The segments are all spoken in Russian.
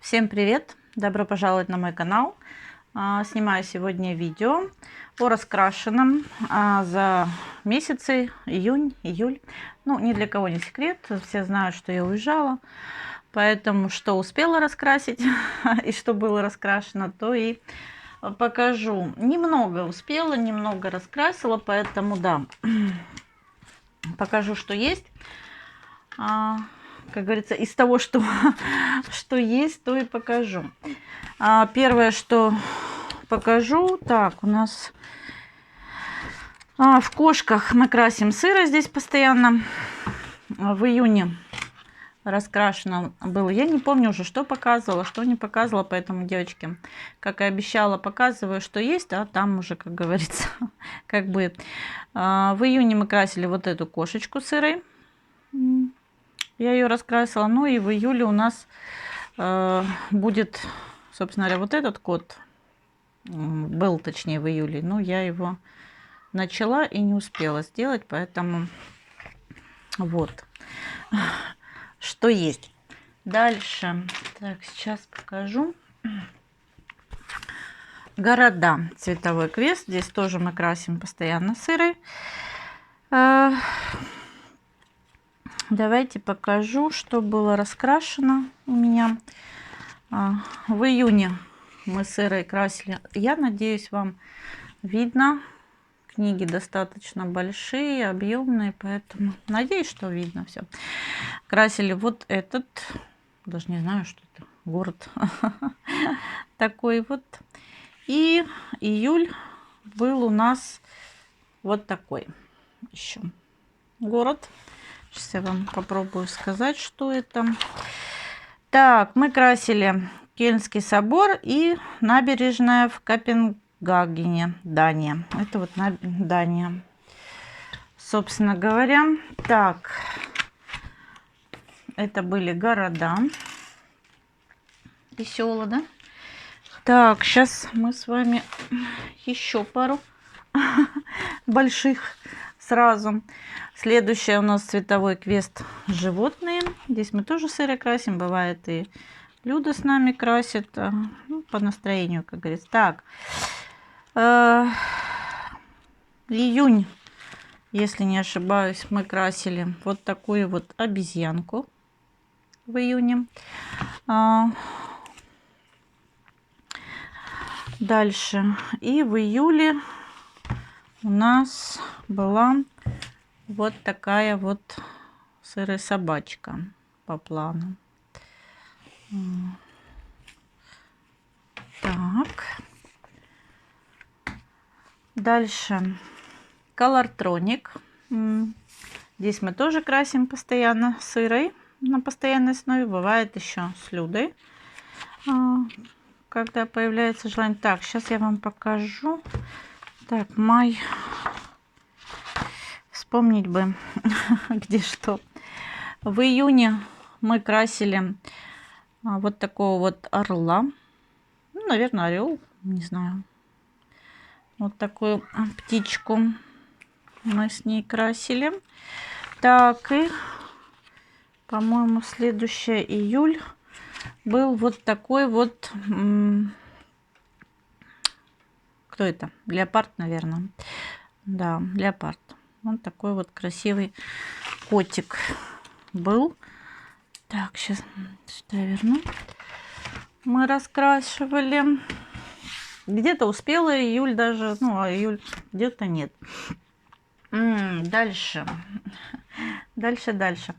Всем привет! Добро пожаловать на мой канал. Снимаю сегодня видео о раскрашенном за месяцы июнь, июль. Ну, ни для кого не секрет, все знают, что я уезжала. Поэтому что успела раскрасить и что было раскрашено, то и покажу. Немного успела, немного раскрасила, поэтому да, покажу, что есть. Как говорится, из того, что, что есть, то и покажу. Первое, что покажу, так, у нас в кошках мы красим сыро здесь постоянно. В июне раскрашено было. Я не помню уже, что показывала, что не показывала, поэтому, девочки, как и обещала, показываю, что есть, а там уже, как говорится, как будет. В июне мы красили вот эту кошечку сырой. Я ее раскрасила. Ну и в июле у нас будет, собственно говоря, вот этот кот. Был, точнее, в июле. Но я его начала и не успела сделать, поэтому вот. Что есть. Дальше. Так, сейчас покажу. Города. Цветовой квест. Здесь тоже мы красим постоянно сырой. Давайте покажу, что было раскрашено у меня. В июне мы сырой красили. Я надеюсь, вам видно. Книги достаточно большие, объемные, поэтому надеюсь, что видно все. Красили вот этот, даже не знаю, что это, город такой вот. И июль был у нас вот такой еще город. Сейчас я вам попробую сказать, что это. Так, мы красили Кельнский собор и набережная в Копенгагене, Дания. Это вот Дания, собственно говоря. Так, это были города и села, да? Так, сейчас мы с вами еще пару больших сразу. Следующее у нас цветовой квест животные. Здесь мы тоже сырой красим. Бывает и Люда с нами красит. Ну, по настроению, как говорится. Так. Июнь, если не ошибаюсь, мы красили вот такую вот обезьянку в июне. Дальше. И в июле у нас была вот такая вот сырая собачка по плану. Так. Дальше. Colortronic. Здесь мы тоже красим постоянно сырой на постоянной основе. Бывает еще с Людой, когда появляется желание. Так, сейчас я вам покажу. Так, май. Вспомнить бы, где что. В июне мы красили вот такого вот орла. Ну, наверное, орел, не знаю. Вот такую птичку мы с ней красили. Так, и, по-моему, следующий июль был вот такой вот... Кто это? Леопард, наверное. Да, леопард. Вот такой вот красивый котик был. Так, сейчас сюда верну. Мы раскрашивали. Где-то успела июль даже, ну, а июль где-то нет. Дальше. Дальше.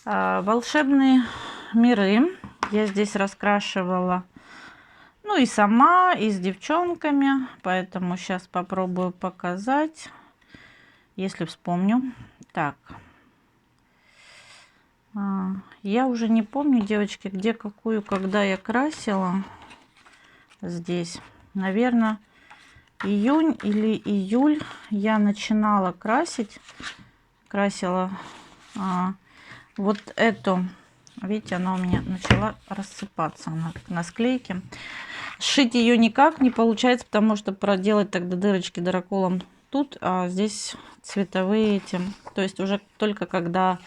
Волшебные миры. Я здесь раскрашивала, ну, и сама, и с девчонками. Поэтому сейчас попробую показать, если вспомню. Так. Я уже не помню, девочки, где какую, когда я красила. Здесь, наверное, июнь или июль я начинала красить. Красила вот эту. Видите, она у меня начала рассыпаться на склейке. Сшить ее никак не получается, потому что проделать тогда дырочки дыроколом тут, а здесь цветовые эти. То есть уже только когда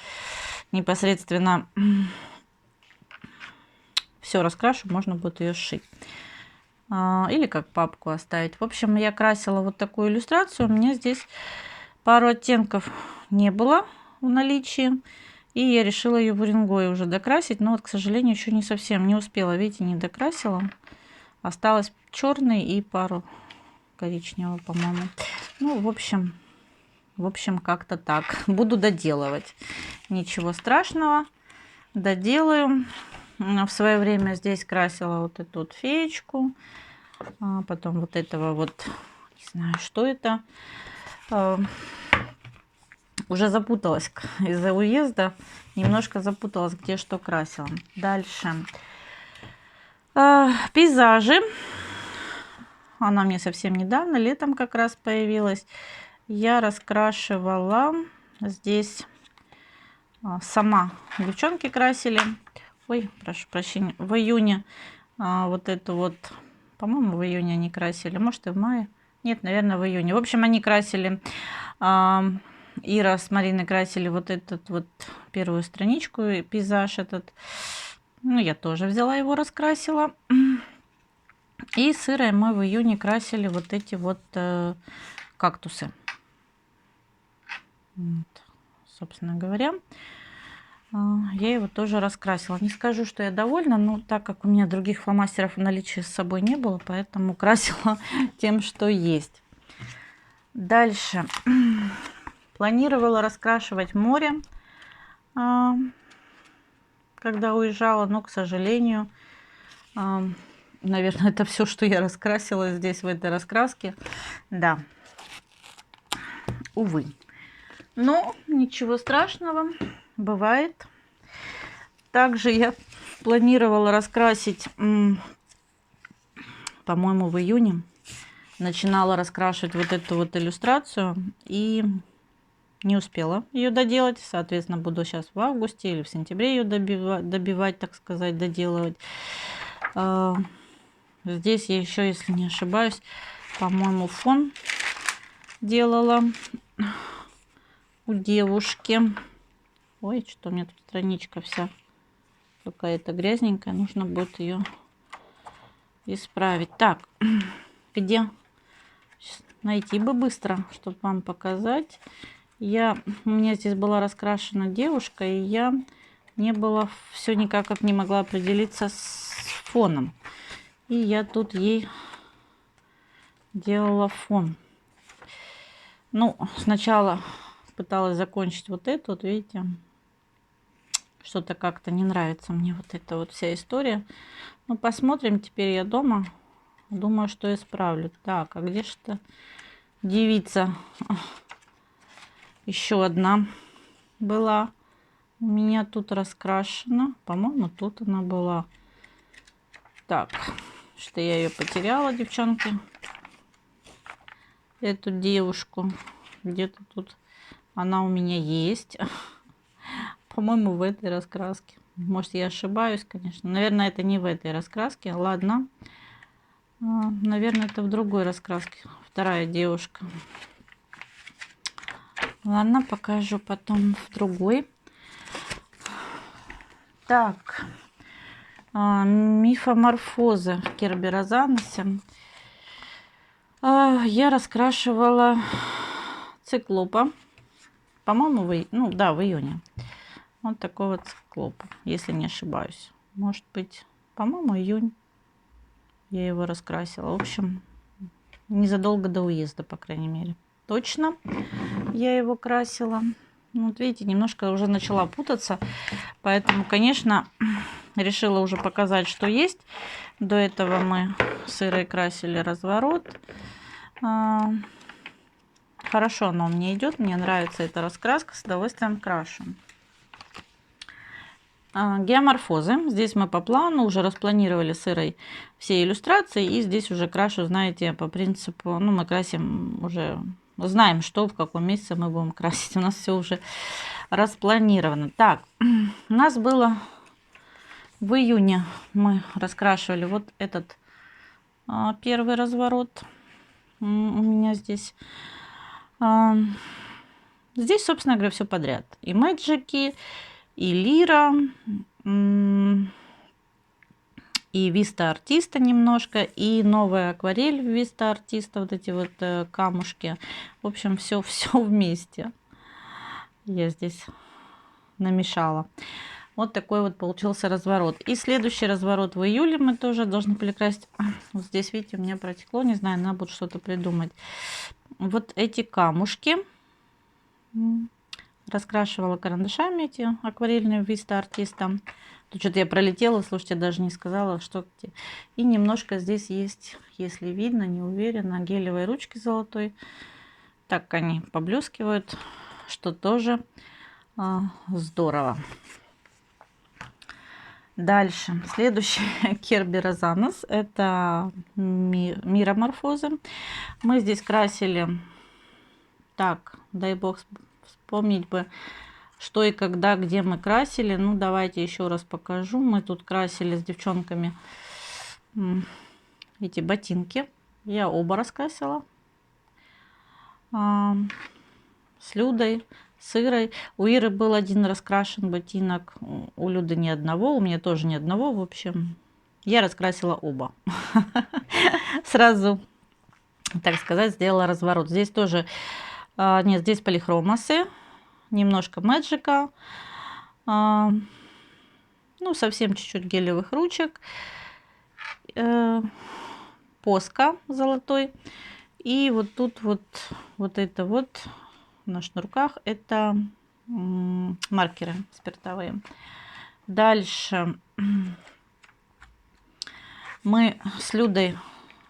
непосредственно все раскрашу, можно будет ее сшить. Или как папку оставить. В общем, я красила вот такую иллюстрацию. У меня здесь пару оттенков не было в наличии. И я решила ее варингой уже докрасить. Но вот, к сожалению, еще не совсем не успела. Видите, не докрасила. Осталось черный и пару коричневого, по-моему. Ну, в общем, как-то так. Буду доделывать. Ничего страшного. Доделаю. В свое время здесь красила вот эту вот феечку. Потом вот этого вот, не знаю, что это. Уже запуталась из-за уезда. Немножко запуталась, где что красила. Дальше. Пейзажи. Она мне совсем недавно, летом как раз появилась. Я раскрашивала здесь сама. Девчонки красили. Ой, прошу прощения. В июне вот эту вот, по-моему, в июне они красили. Может, и в мае. Нет, наверное, в июне. В общем, они красили, Ира с Мариной красили вот этот вот первую страничку, пейзаж этот. Ну, я тоже взяла его, раскрасила. И с Ирой мы в июне красили вот эти вот кактусы. Вот, собственно говоря, я его тоже раскрасила. Не скажу, что я довольна, но так как у меня других фломастеров в наличии с собой не было, поэтому красила тем, что есть. Дальше. Планировала раскрашивать море, когда уезжала, но, к сожалению, наверное, это все, что я раскрасила здесь в этой раскраске. Да, увы. Но ничего страшного, бывает. Также я планировала раскрасить, по-моему, в июне. Начинала раскрашивать вот эту вот иллюстрацию и не успела ее доделать. Соответственно, буду сейчас в августе или в сентябре ее добивать, так сказать, доделывать. Здесь я еще, если не ошибаюсь, по-моему, фон делала у девушки. Ой, что у меня тут страничка вся какая-то грязненькая. Нужно будет ее исправить. Так, где найти бы быстро, чтобы вам показать. У меня здесь была раскрашена девушка, и я все никак не могла определиться с фоном. И я тут ей делала фон. Ну, сначала пыталась закончить вот эту, вот видите, что-то как-то не нравится мне вот эта вот вся история. Ну, посмотрим, теперь я дома. Думаю, что исправлю. Так, а где же-то девица? Еще одна была у меня тут раскрашена. По-моему, тут она была. Так, что я ее потеряла, девчонки. Эту девушку. Где-то тут она у меня есть. По-моему, в этой раскраске. Может, я ошибаюсь, конечно. Наверное, это не в этой раскраске. Ладно. Наверное, это в другой раскраске. Вторая девушка. Ладно, покажу потом в другой. Так. Мифоморфоза в Керберазаносе. Я раскрашивала циклопа. По-моему, в июне. Вот такого циклопа, если не ошибаюсь. Может быть, по-моему, июнь я его раскрасила. В общем, незадолго до уезда, по крайней мере. Точно я его красила. Вот видите, немножко уже начала путаться. Поэтому, конечно, решила уже показать, что есть. До этого мы с Ирой красили разворот. Хорошо оно мне идет. Мне нравится эта раскраска. С удовольствием крашу. Геоморфозы. Здесь мы по плану уже распланировали с Ирой все иллюстрации. И здесь уже крашу, знаете, по принципу, ну, мы красим уже, знаем, что в каком месяце мы будем красить. У нас все уже распланировано. Так, у нас было в июне мы раскрашивали вот этот первый разворот. У меня здесь. Здесь, собственно говоря, все подряд. И мэджики, и лира, и Vista Artista немножко, и новая акварель Vista Artista, вот эти вот камушки. В общем, все вместе я здесь намешала. Вот такой вот получился разворот. И следующий разворот в июле мы тоже должны перекрасить. Вот здесь, видите, у меня протекло, не знаю, надо будет что-то придумать. Вот эти камушки раскрашивала карандашами, эти акварельные Vista Artista. Тут что-то я пролетела, слушайте, даже не сказала, что где. И немножко здесь есть, если видно, не уверена, гелевой ручки золотой. Так они поблескивают, что тоже здорово. Дальше. Следующий Кербера Занос. Это Мироморфозы. Мы здесь красили. Так, дай бог вспомнить бы, что и когда, где мы красили. Ну, давайте еще раз покажу. Мы тут красили с девчонками эти ботинки. Я оба раскрасила. С Людой, с Ирой. У Иры был один раскрашен ботинок, у Люды ни одного, у меня тоже ни одного. В общем, я раскрасила оба. Сразу, так сказать, сделала разворот. Здесь тоже, нет, здесь полихромасы, немножко мэджика, ну, совсем чуть-чуть гелевых ручек, поска золотой. И вот тут вот это вот на шнурках это маркеры спиртовые. Дальше мы с Людой,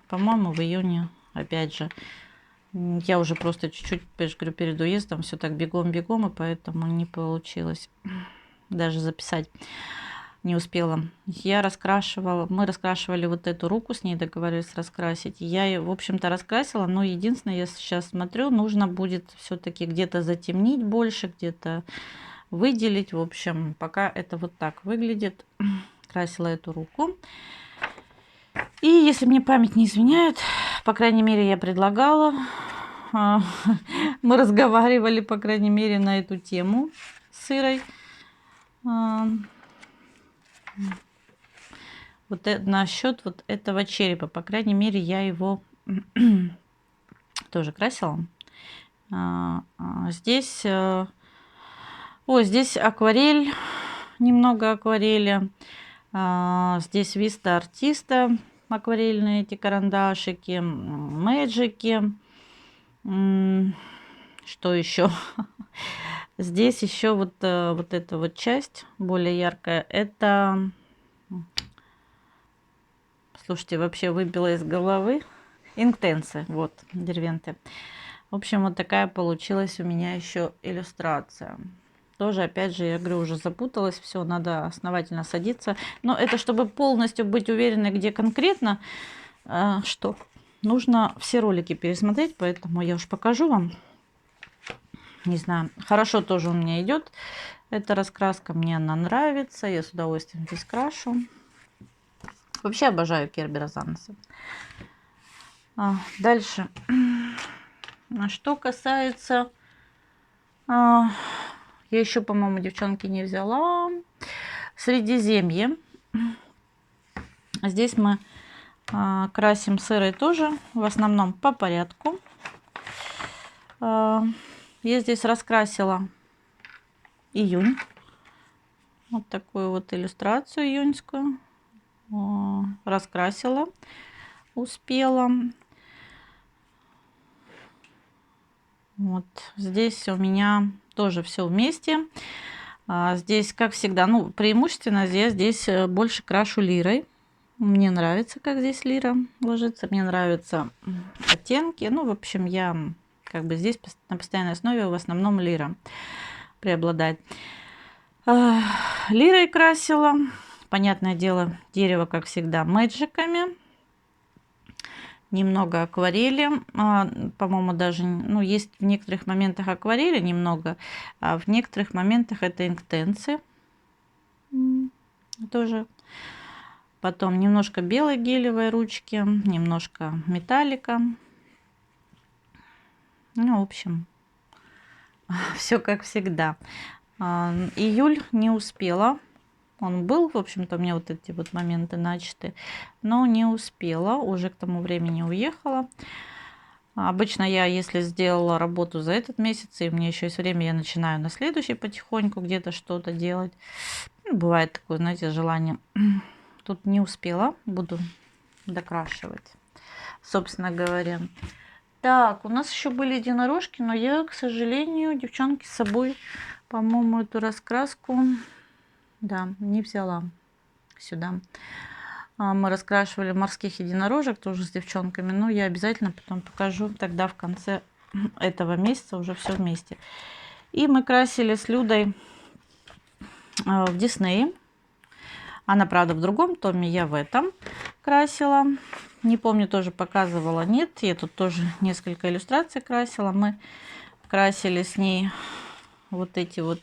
по-моему, в июне, опять же, я уже просто чуть-чуть, говорю, перед уездом все так бегом-бегом, и поэтому не получилось даже записать. Не успела. Я раскрашивала, мы раскрашивали вот эту руку, с ней договорились раскрасить. Я ее, в общем-то, раскрасила, но единственное, я сейчас смотрю, нужно будет все-таки где-то затемнить больше, где-то выделить. В общем, пока это вот так выглядит. Красила эту руку. И если мне память не изменяет, по крайней мере, я предлагала, мы разговаривали, по крайней мере, на эту тему с Ирой. Вот насчет вот этого черепа, по крайней мере, я его тоже красила. Здесь, здесь акварель, немного акварели. Здесь Vista Artista, акварельные эти карандашики, мэджики. Что еще? Здесь еще вот эта вот часть более яркая. Это, слушайте, вообще выбила из головы. Инктенсы, вот, дервенты. В общем, вот такая получилась у меня еще иллюстрация. Тоже, опять же, я говорю, уже запуталась, все, надо основательно садиться. Но это чтобы полностью быть уверенной, где конкретно, что нужно все ролики пересмотреть, поэтому я уж покажу вам. Не знаю, хорошо тоже у меня идет эта раскраска, мне она нравится, я с удовольствием здесь крашу. Вообще обожаю Кербера Заноса. Дальше, что касается, я еще, по-моему, девчонки не взяла, Средиземье. Здесь мы красим с Ирой тоже, в основном по порядку. Я здесь раскрасила июнь. Вот такую вот иллюстрацию июньскую. Раскрасила, успела. Вот здесь у меня тоже все вместе. Здесь, как всегда, ну, преимущественно я здесь больше крашу лирой. Мне нравится, как здесь лира ложится. Мне нравятся оттенки. Ну, в общем, я как бы здесь на постоянной основе в основном лира преобладает. Лирой красила. Понятное дело, дерево, как всегда, мэджиками. Немного акварели. По-моему, даже, ну, есть в некоторых моментах акварели немного, а в некоторых моментах это инктенсы. Тоже. Потом немножко белой гелевой ручки, немножко металлика. Ну, в общем, все как всегда. Июль не успела Он был, в общем-то, у меня вот эти вот моменты начаты, но не успела, уже к тому времени уехала. Обычно я, если сделала работу за этот месяц, и у меня еще есть время, я начинаю на следующий потихоньку где-то что-то делать. Ну, бывает такое, знаете, желание. Тут не успела, буду докрашивать, собственно говоря. Так, у нас еще были единорожки, но я, к сожалению, девчонки, с собой, по-моему, эту раскраску, да, не взяла сюда. Мы раскрашивали морских единорожек тоже с девчонками, но я обязательно потом покажу тогда в конце этого месяца уже все вместе. И мы красили с Людой в Диснее. Она, правда, в другом томе, я в этом красила. Не помню, тоже показывала, нет. Я тут тоже несколько иллюстраций красила. Мы красили с ней вот эти вот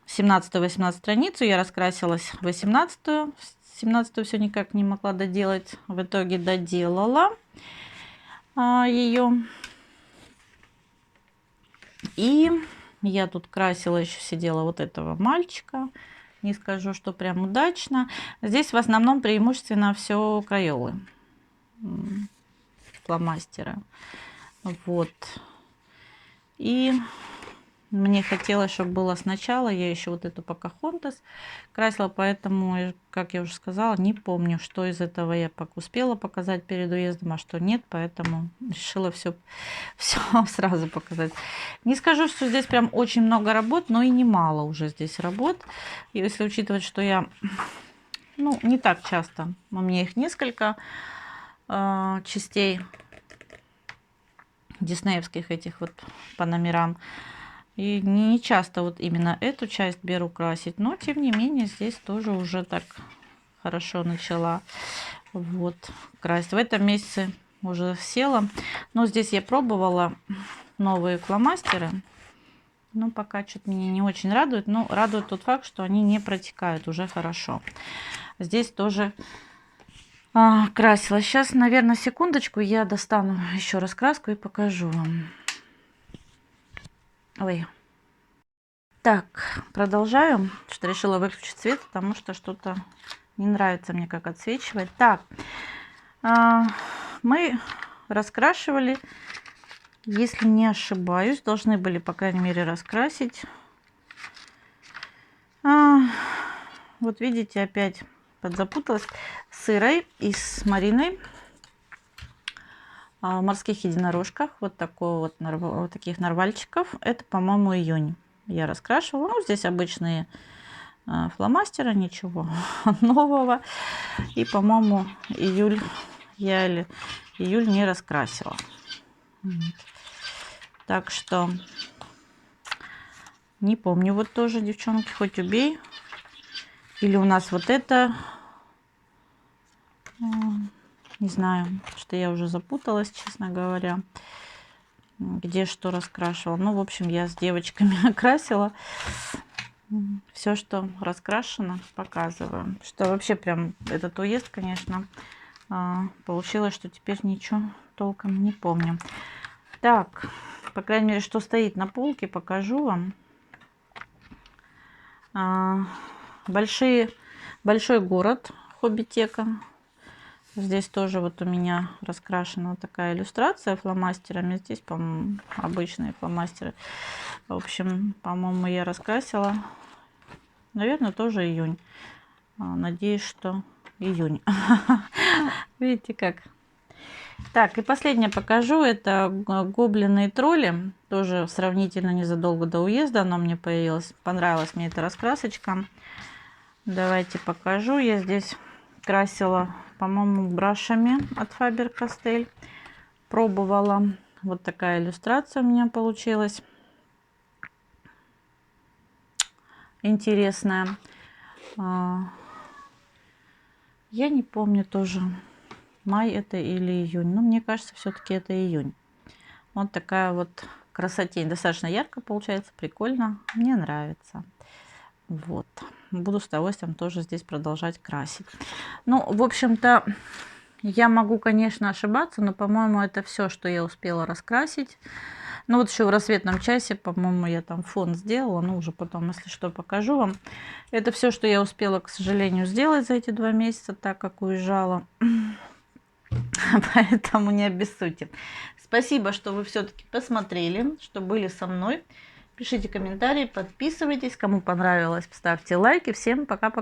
17-18 страницу. Я раскрасилась 18-ю. 17-ю все никак не могла доделать. В итоге доделала ее. И я тут красила, еще сидела вот этого мальчика. Не скажу, что прям удачно. Здесь в основном преимущественно все краёлы, фломастеры. Вот. И мне хотелось, чтобы было сначала. Я еще вот эту Покахонтас красила, поэтому, как я уже сказала, не помню, что из этого я успела показать перед уездом, а что нет, поэтому решила все сразу показать. Не скажу, что здесь прям очень много работ, но и немало уже здесь работ. Если учитывать, что я, ну, не так часто, у меня их несколько частей диснеевских этих вот по номерам. И не часто вот именно эту часть беру красить, но тем не менее здесь тоже уже так хорошо начала вот красить. В этом месяце уже села, но здесь я пробовала новые фломастеры, но пока что-то меня не очень радует, но радует тот факт, что они не протекают уже хорошо. Здесь тоже красила. Сейчас, наверное, секундочку, я достану еще раз краску и покажу вам. Ой. Так, продолжаю. Что решила выключить свет, потому что что-то не нравится мне, как отсвечивает. Так, мы раскрашивали, если не ошибаюсь, должны были, по крайней мере, раскрасить. Вот видите, опять подзапуталась. С Ирой и с Мариной в морских единорожках. Вот такого вот таких нарвальчиков. Это, по-моему, июнь. Я раскрашивала. Ну, здесь обычные фломастеры, ничего нового. И, по-моему, июль я или июль не раскрасила. Так что не помню. Вот тоже, девчонки, хоть убей. Или у нас вот это... Не знаю, что я уже запуталась, честно говоря, где что раскрашивала. Ну, в общем, я с девочками красила. Все, что раскрашено, показываю. Что вообще прям этот уезд, конечно, получилось, что теперь ничего толком не помню. Так, по крайней мере, что стоит на полке, покажу вам. Большой город, Хоббитека. Здесь тоже вот у меня раскрашена такая иллюстрация фломастерами. Здесь, по-моему, обычные фломастеры. В общем, по-моему, я раскрасила. Наверное, тоже июнь. Надеюсь, что июнь. Видите как. Так, и последнее покажу. Это гоблины и тролли. Тоже сравнительно незадолго до уезда оно мне появилось. Понравилась мне эта раскрасочка. Давайте покажу. Я здесь красила, по-моему, брашами от Faber-Castell. Пробовала. Вот такая иллюстрация у меня получилась. Интересная. Я не помню тоже, май это или июнь. Но мне кажется, все-таки это июнь. Вот такая вот красотень. Достаточно ярко получается. Прикольно. Мне нравится. Вот. Буду с удовольствием тоже здесь продолжать красить. Ну, в общем-то, Я могу, конечно, ошибаться, но, по-моему, это все, что я успела раскрасить. Ну вот еще в рассветном часе, по-моему, я там фон сделала. Ну уже потом, если что, покажу вам. Это все, что я успела, к сожалению, сделать за эти 2 месяца, так как уезжала. Поэтому не обессудьте. Спасибо, что вы все-таки посмотрели, что были со мной. Пишите комментарии, подписывайтесь. Кому понравилось, ставьте лайки. Всем пока-пока.